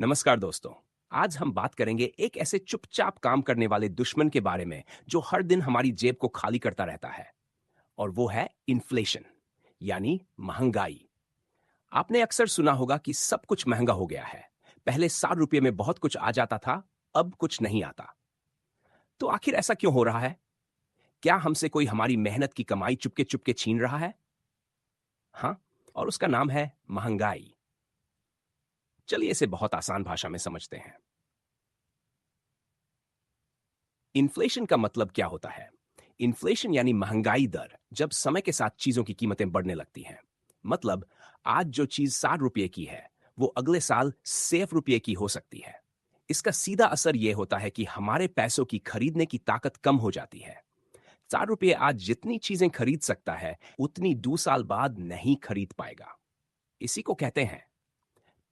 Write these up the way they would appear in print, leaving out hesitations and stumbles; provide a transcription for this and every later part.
नमस्कार दोस्तों। आज हम बात करेंगे एक ऐसे चुपचाप काम करने वाले दुश्मन के बारे में जो हर दिन हमारी जेब को खाली करता रहता है। और वो है इन्फ्लेशन, यानी महंगाई। आपने अक्सर सुना होगा कि सब कुछ महंगा हो गया है। पहले 60 रुपये में बहुत कुछ आ जाता था, अब कुछ नहीं आता। तो आखिर ऐसा क्यों हो रहा है? क्या हमसे कोई हमारी मेहनत की कमाई चुपके चुपके छीन रहा है? हाँ, और उसका नाम है महंगाई। चलिए इसे बहुत आसान भाषा में समझते हैं। इन्फ्लेशन का मतलब क्या होता है? इन्फ्लेशन यानी महंगाई दर, जब समय के साथ चीजों की कीमतें बढ़ने लगती हैं। मतलब आज जो चीज 60 रुपये की है, वो अगले साल 100 रुपये की हो सकती है। इसका सीधा असर यह होता है कि हमारे पैसों की खरीदने की ताकत कम हो जाती है। 4 रुपये आज जितनी चीजें खरीद सकता है, उतनी 2 साल बाद नहीं खरीद पाएगा। इसी को कहते हैं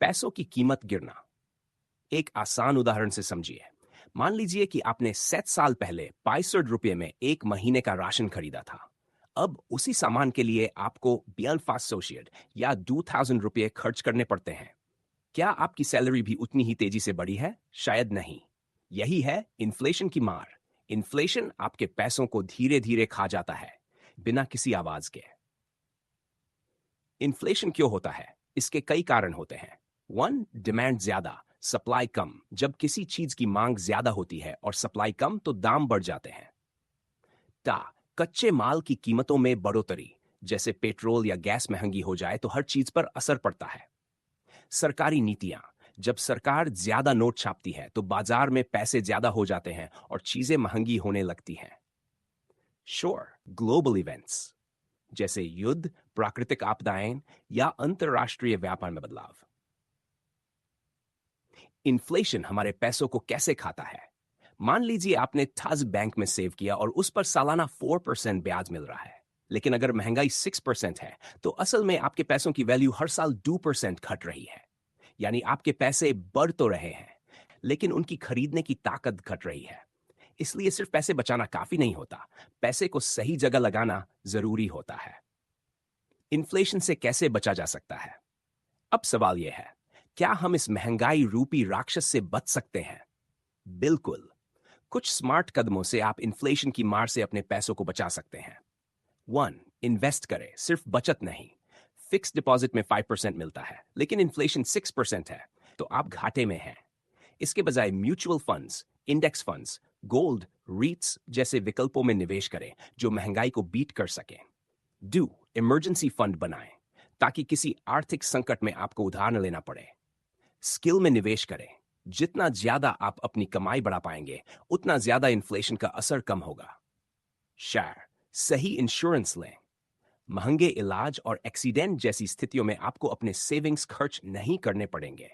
पैसों की कीमत गिरना। एक आसान उदाहरण से समझिए। मान लीजिए कि आपने 7 साल पहले 65 रुपये में एक महीने का राशन खरीदा था। अब उसी सामान के लिए आपको 4200 या 2000 रुपये खर्च करने पड़ते हैं। क्या आपकी सैलरी भी उतनी ही तेजी से बढ़ी है? शायद नहीं। यही है इन्फ्लेशन की मार। इन्फ्लेशन आपके पैसों को धीरे धीरे खा जाता है, बिना किसी आवाज के। इन्फ्लेशन क्यों होता है? इसके कई कारण होते हैं। वन, डिमांड ज्यादा, सप्लाई कम। जब किसी चीज की मांग ज्यादा होती है और सप्लाई कम, तो दाम बढ़ जाते हैं। टा, कच्चे माल की कीमतों में बढ़ोतरी। जैसे पेट्रोल या गैस महंगी हो जाए तो हर चीज पर असर पड़ता है। सरकारी नीतियां, जब सरकार ज्यादा नोट छापती है तो बाजार में पैसे ज्यादा हो जाते हैं और चीजें महंगी होने लगती हैं। श्योर, ग्लोबल इवेंट्स जैसे युद्ध, प्राकृतिक आपदाएं या अंतरराष्ट्रीय व्यापार में बदलाव। इन्फ्लेशन हमारे पैसों को कैसे खाता है? मान लीजिए आपने ठज बैंक में सेव किया और उस पर सालाना 4% ब्याज मिल रहा है। लेकिन अगर महंगाई 6% है, तो असल में आपके पैसों की वैल्यू हर साल 2% घट रही है। यानी आपके पैसे बढ़ तो रहे हैं, लेकिन उनकी खरीदने की ताकत घट रही है। इसलिए सिर्फ पैसे बचाना काफी नहीं होता, पैसे को सही जगह लगाना जरूरी होता है। इन्फ्लेशन से कैसे बचा जा सकता है? अब सवाल यह है, क्या हम इस महंगाई रूपी राक्षस से बच सकते हैं? बिल्कुल। कुछ स्मार्ट कदमों से आप इन्फ्लेशन की मार से अपने पैसों को बचा सकते हैं। वन, इन्वेस्ट करें, सिर्फ बचत नहीं। फिक्स डिपॉजिट में 5% मिलता है, लेकिन इन्फ्लेशन 6% है, तो आप घाटे में हैं। इसके बजाय mutual funds, index funds, gold, रीट्स जैसे विकल्पों में निवेश करें जो महंगाई को बीट कर सकें। डू, इमरजेंसी फंड बनाएं, ताकि किसी आर्थिक संकट में आपको उधार लेना पड़े। स्किल में निवेश करें। जितना ज्यादा आप अपनी कमाई बढ़ा पाएंगे, उतना ज्यादा इन्फ्लेशन का असर कम होगा। शेयर, सही इंश्योरेंस लें। महंगे इलाज और एक्सीडेंट जैसी स्थितियों में आपको अपने सेविंग्स खर्च नहीं करने पड़ेंगे।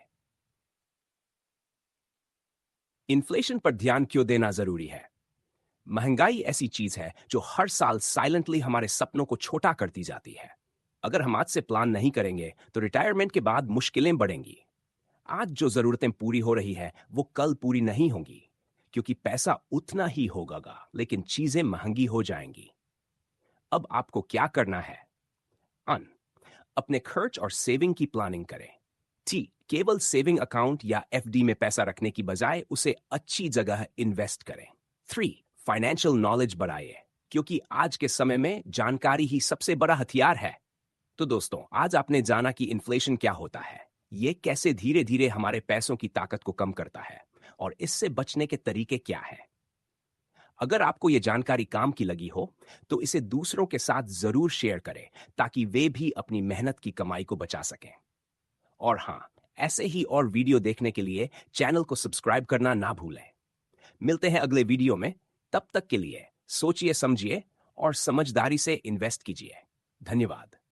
इन्फ्लेशन पर ध्यान क्यों देना जरूरी है? महंगाई ऐसी चीज है जो हर साल साइलेंटली हमारे सपनों को छोटा करती जाती है। अगर हम आज से प्लान नहीं करेंगे तो रिटायरमेंट के बाद मुश्किलें बढ़ेंगी। आज जो जरूरतें पूरी हो रही है वो कल पूरी नहीं होंगी, क्योंकि पैसा उतना ही होगा लेकिन चीजें महंगी हो जाएंगी। अब आपको क्या करना है? अन, अपने खर्च और सेविंग की प्लानिंग करें। टी, केवल सेविंग अकाउंट या एफडी में पैसा रखने की बजाय उसे अच्छी जगह इन्वेस्ट करें। थ्री, फाइनेंशियल नॉलेज बढ़ाइए, क्योंकि आज के समय में जानकारी ही सबसे बड़ा हथियार है। तो दोस्तों, आज आपने जाना कि इन्फ्लेशन क्या होता है, ये कैसे धीरे धीरे हमारे पैसों की ताकत को कम करता है, और इससे बचने के तरीके क्या है। अगर आपको ये जानकारी काम की लगी हो, तो इसे दूसरों के साथ जरूर शेयर करें, ताकि वे भी अपनी मेहनत की कमाई को बचा सकें। और हाँ, ऐसे ही और वीडियो देखने के लिए चैनल को सब्सक्राइब करना ना भूलें। मिलते हैं अगले वीडियो में। तब तक के लिए सोचिए, समझिए और समझदारी से इन्वेस्ट कीजिए। धन्यवाद।